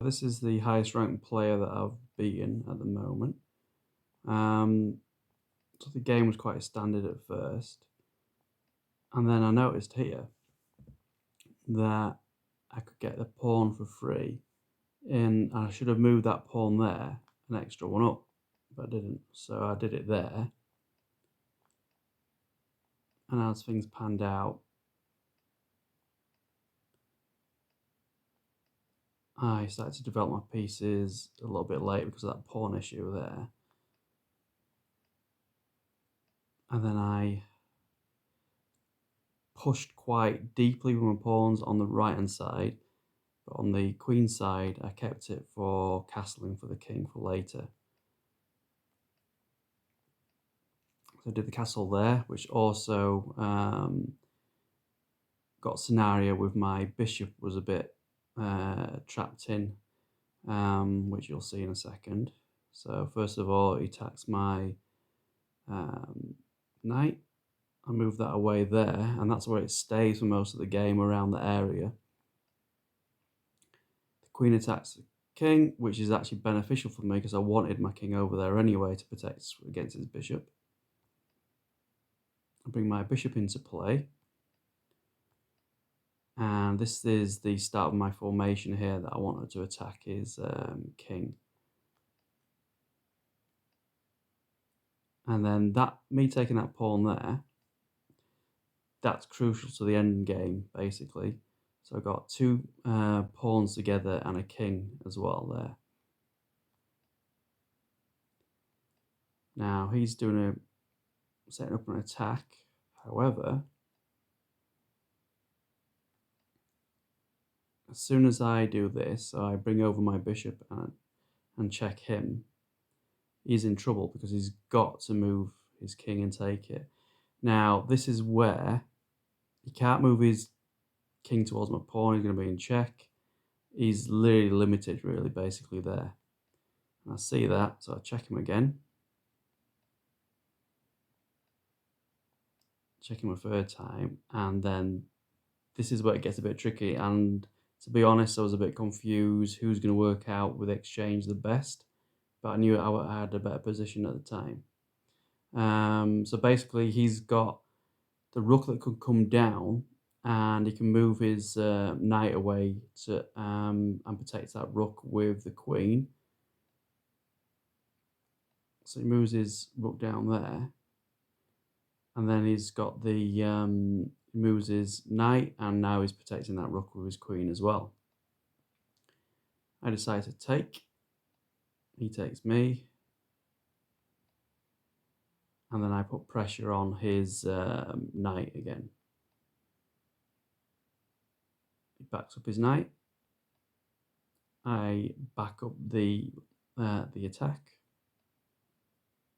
This is the highest ranked player that I've beaten at the moment. Um, so the game was quite standard at first. And then I noticed here that I could get the pawn for free. And I should have moved that pawn there, an extra one up, but I didn't. So I did it there. And as things panned out, I started to develop my pieces a little bit late because of that pawn issue there. And then I pushed quite deeply with my pawns on the right hand side, but on the queen side I kept it for castling for the king for later. So I did the castle there, which also got a scenario with my bishop was a bit trapped in, which you'll see in a second. So first of all, he attacks my knight. I move that away there, and that's where it stays for most of the game around the area. The queen attacks the king, which is actually beneficial for me because I wanted my king over there anyway to protect against his bishop. I bring my bishop into play. And this is the start of my formation here that I wanted to attack his king. And then me taking that pawn there, that's crucial to the end game, basically. So I've got two pawns together and a king as well there. Now he's setting up an attack. However, as soon as I do this, so I bring over my bishop and check him, he's in trouble because he's got to move his king and take it. Now, this is where he can't move his king towards my pawn. He's going to be in check. He's literally limited, really, basically there. And I see that, so I check him again. Check him a third time, and then this is where it gets a bit tricky. And to be honest, I was a bit confused who's going to work out with exchange the best, but I knew I had a better position at the time. So basically, he's got the rook that could come down, and he can move his knight away to and protect that rook with the queen. So he moves his rook down there, and then he's got the he moves his knight, and now he's protecting that rook with his queen as well. I decide to take. He takes me, and then I put pressure on his knight again. He backs up his knight. I back up the attack.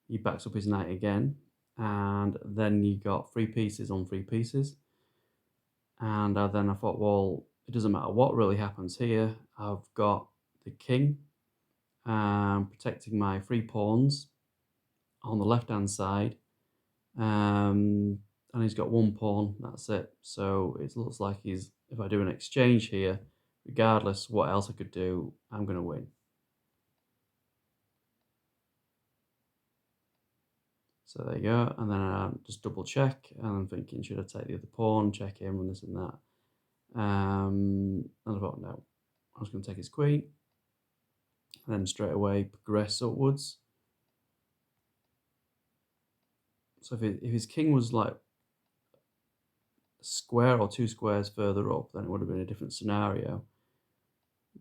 He backs up his knight again, and then you got 3 pieces on 3 pieces. And then I thought, well, it doesn't matter what really happens here. I've got the king protecting my 3 pawns on the left-hand side, and he's got 1 pawn. That's it. So it looks like if I do an exchange here, regardless what else I could do, I'm going to win. So there you go, and then I just double check, and I'm thinking, should I take the other pawn, check him, and this and that. And I thought, no, I was going to take his queen, and then straight away progress upwards. So if his king was like a square or 2 squares further up, then it would have been a different scenario.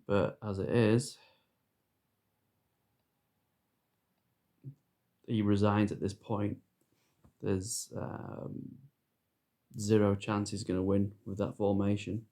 But as it is, he resigns at this point. There's 0 chance he's going to win with that formation.